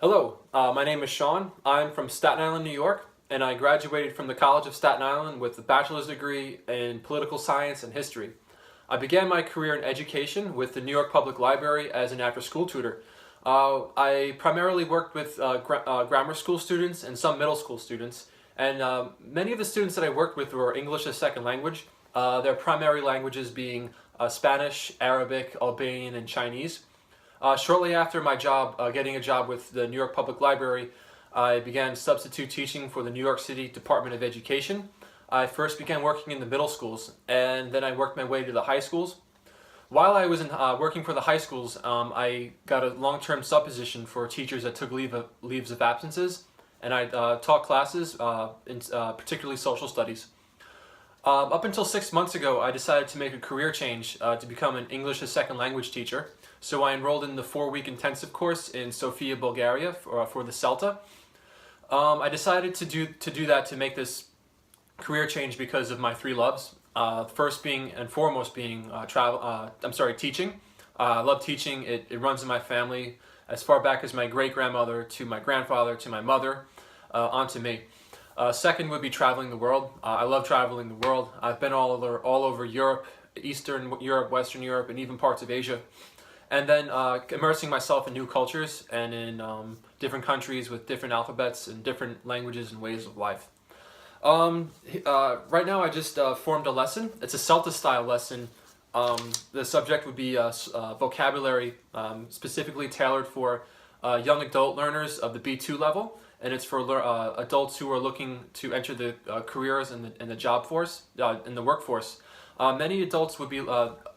Hello, my name is Sean. I'm from Staten Island, New York, and I graduated from the College of Staten Island with a bachelor's degree in political science and history. I began my career in education with the New York Public Library as an after-school tutor. I primarily worked with grammar school students and some middle school students, and many of the students that I worked with were English as second language, their primary languages being Spanish, Arabic, Albanian, and Chinese. Shortly after my job, getting a job with the New York Public Library, I began substitute teaching for the New York City Department of Education. I first began working in the middle schools, and then I worked my way to the high schools. While I was working for the high schools, I got a long-term sub-position for teachers that took leaves of absences, and I taught classes, in particularly social studies. Up until 6 months ago, I decided to make a career change to become an English as second language teacher. So I enrolled in the 4-week intensive course in Sofia, Bulgaria for the CELTA. I decided to do that to make this career change because of my three loves. First being and foremost being teaching. I love teaching. It runs in my family as far back as my great-grandmother to my grandfather to my mother, onto me. Second would be traveling the world. I love traveling the world. I've been all over Europe, Eastern Europe, Western Europe, and even parts of Asia. And then immersing myself in new cultures and in different countries with different alphabets and different languages and ways of life. Right now I just formed a lesson. It's a CELTA style lesson. The subject would be vocabulary, specifically tailored for young adult learners of the B2 level. And it's for adults who are looking to enter the careers in the job force, in the workforce.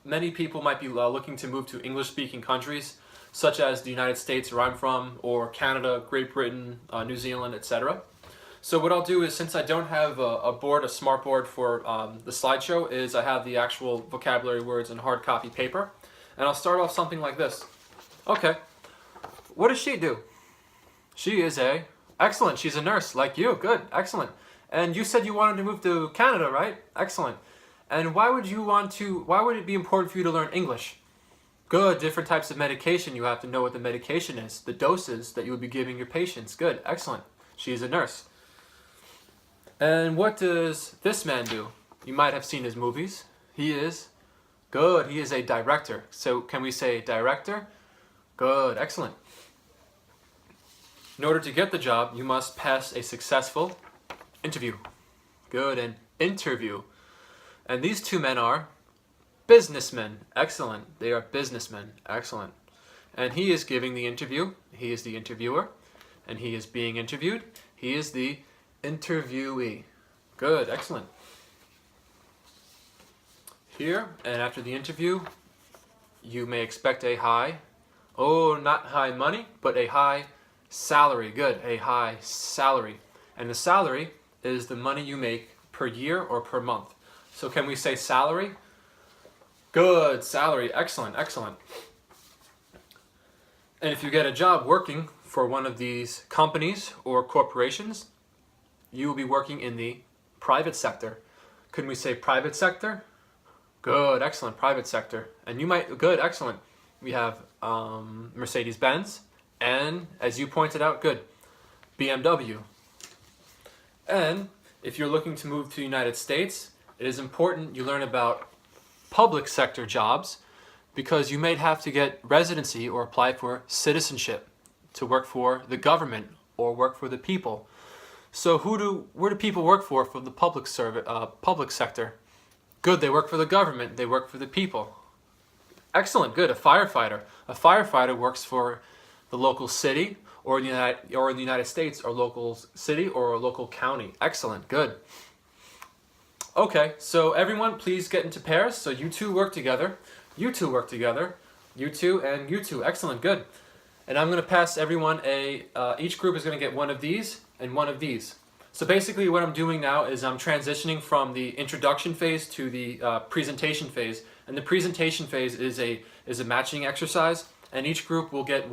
Many people might be looking to move to English-speaking countries, such as the United States, where I'm from, or Canada, Great Britain, New Zealand, etc. So what I'll do is, since I don't have a smart board for the slideshow, is I have the actual vocabulary words in hard copy paper. And I'll start off something like this. Okay, what does she do? She is excellent, she's a nurse, like you, good, excellent. And you said you wanted to move to Canada, right? Excellent. And why would it be important for you to learn English? Good, different types of medication, you have to know what the medication is, the doses that you would be giving your patients. Good, excellent. She's a nurse. And what does this man do? You might have seen his movies. He is a director. So can we say director? Good, excellent. In order to get the job, you must pass a successful interview. Good, an interview. And these two men are businessmen. Excellent. They are businessmen. Excellent. And he is giving the interview. He is the interviewer. And he is being interviewed. He is the interviewee. Good. Excellent. Here, and after the interview, you may expect a high, not high money, but a high salary. Good. A high salary. And the salary is the money you make per year or per month. So can we say salary? Good, salary, excellent, excellent. And if you get a job working for one of these companies or corporations, you will be working in the private sector. Could we say private sector? Good, excellent, private sector. And good, excellent. We have Mercedes-Benz, and as you pointed out, good, BMW. And if you're looking to move to the United States, it is important you learn about public sector jobs because you may have to get residency or apply for citizenship to work for the government or work for the people. So where do people work for the public sector? Good, they work for the government, they work for the people. Excellent, good, a firefighter. A firefighter works for the local city or in the United States, or local city or a local county. Excellent, good. Okay, so everyone please get into pairs. So you two work together, you two work together, you two and you two. Excellent, good. And I'm going to pass everyone each group is going to get one of these and one of these. So basically what I'm doing now is I'm transitioning from the introduction phase to the presentation phase. And the presentation phase is a matching exercise. And each group will get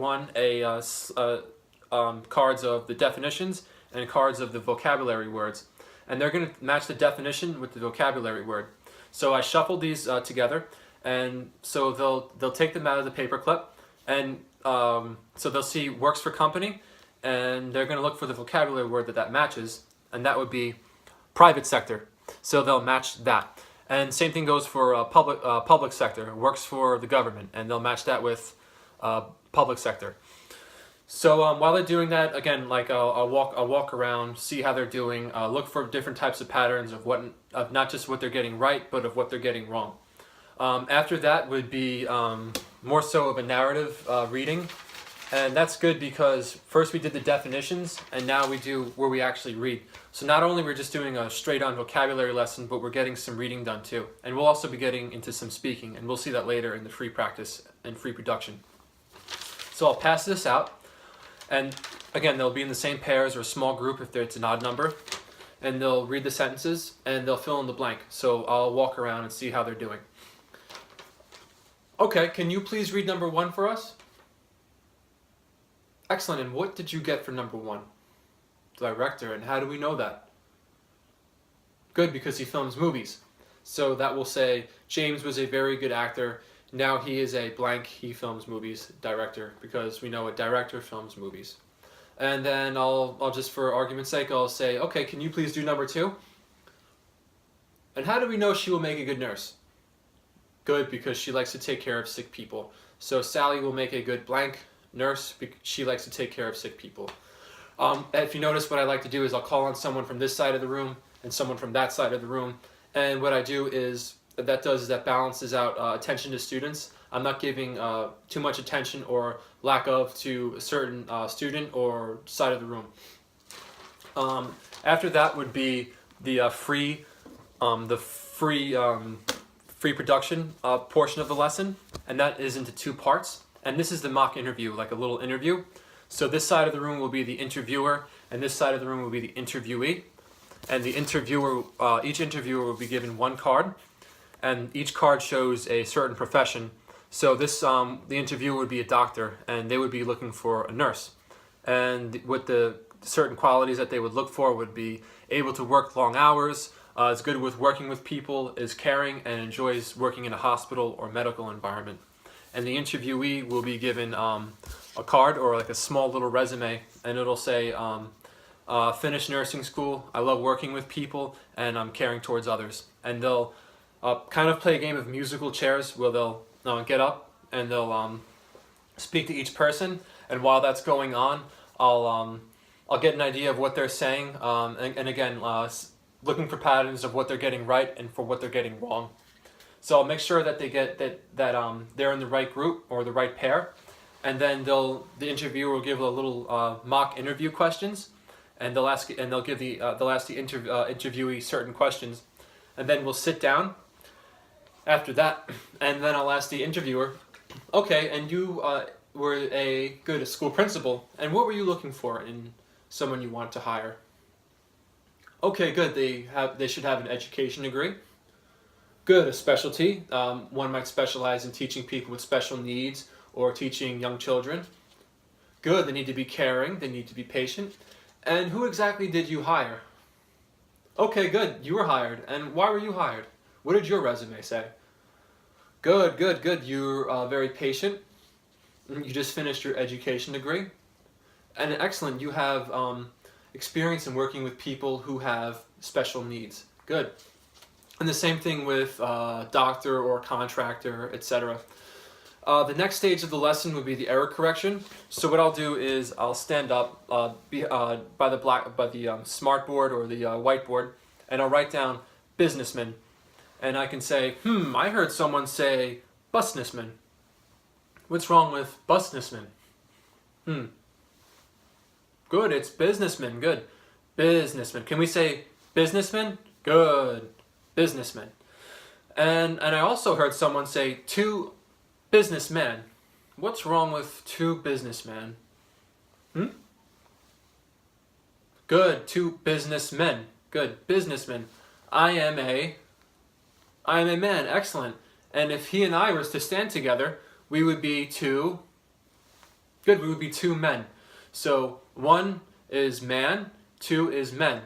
cards of the definitions and cards of the vocabulary words. And they're going to match the definition with the vocabulary word. So I shuffled these together, and so they'll take them out of the paperclip, and so they'll see works for company, and they're going to look for the vocabulary word that matches, and that would be private sector. So they'll match that. And same thing goes for public sector. Works for the government, and they'll match that with public sector. So while they're doing that, again, like I'll walk around, see how they're doing, look for different types of patterns of not just what they're getting right, but of what they're getting wrong. After that would be more so of a narrative reading, and that's good because first we did the definitions, and now we do where we actually read. So not only we're just doing a straight-on vocabulary lesson, but we're getting some reading done too, and we'll also be getting into some speaking, and we'll see that later in the free practice and free production. So I'll pass this out. And again, they'll be in the same pairs or a small group if it's an odd number. And they'll read the sentences and they'll fill in the blank. So I'll walk around and see how they're doing. Okay, can you please read number 1 for us? Excellent, and what did you get for number 1? Director, and how do we know that? Good, because he films movies. So that will say, James was a very good actor. Now he is a blank, he films movies, director, because we know a director films movies. And then I'll just, for argument's sake, I'll say, okay, can you please do number 2? And how do we know she will make a good nurse? Good, because she likes to take care of sick people. So Sally will make a good blank nurse, because she likes to take care of sick people. If you notice, what I like to do is I'll call on someone from this side of the room and someone from that side of the room. And what I do is, that balances out attention to students. I'm not giving too much attention or lack of to a certain student or side of the room. After that would be the free production portion of the lesson, and that is into 2 parts. And this is the mock interview, like a little interview. So this side of the room will be the interviewer, and this side of the room will be the interviewee. And the interviewer, each interviewer will be given 1 card. And each card shows a certain profession. So this, the interviewer would be a doctor, and they would be looking for a nurse. And with the certain qualities that they would look for would be able to work long hours, is good with working with people, is caring, and enjoys working in a hospital or medical environment. And the interviewee will be given a card or like a small little resume, and it'll say, finished nursing school, I love working with people, and I'm caring towards others. And they'll kind of play a game of musical chairs where they'll get up and they'll speak to each person, and while that's going on, I'll get an idea of what they're saying, and again, looking for patterns of what they're getting right and for what they're getting wrong. So I'll make sure that they get that they're in the right group or the right pair, and then the interviewer will give a little mock interview questions, and they'll ask the interviewee certain questions, and then we'll sit down after that, and then I'll ask the interviewer, okay, and you were a good school principal, and what were you looking for in someone you want to hire? Okay, good, they should have an education degree. Good, a specialty. One might specialize in teaching people with special needs or teaching young children. Good, they need to be caring, they need to be patient. And who exactly did you hire? Okay, good, you were hired. And why were you hired? What did your resume say? Good, good, good. You're very patient. You just finished your education degree. And excellent, you have experience in working with people who have special needs. Good. And the same thing with doctor or contractor, etc. The next stage of the lesson would be the error correction. So what I'll do is I'll stand up by the smart board or the whiteboard, and I'll write down businessman. And I can say, I heard someone say busnessman. What's wrong with busnessman? Good, it's businessman. Good. Businessman. Can we say businessman? Good. Businessman. And I also heard someone say two businessmen. What's wrong with two businessmen? Good. Two businessmen. Good. Businessmen. I am a man. Excellent. And if he and I were to stand together, we would be two. Good. We would be two men. So one is man, two is men.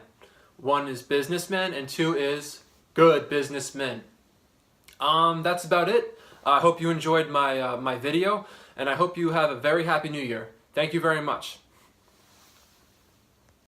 One is businessman and two is good businessmen. That's about it. I hope you enjoyed my video, and I hope you have a very happy new year. Thank you very much.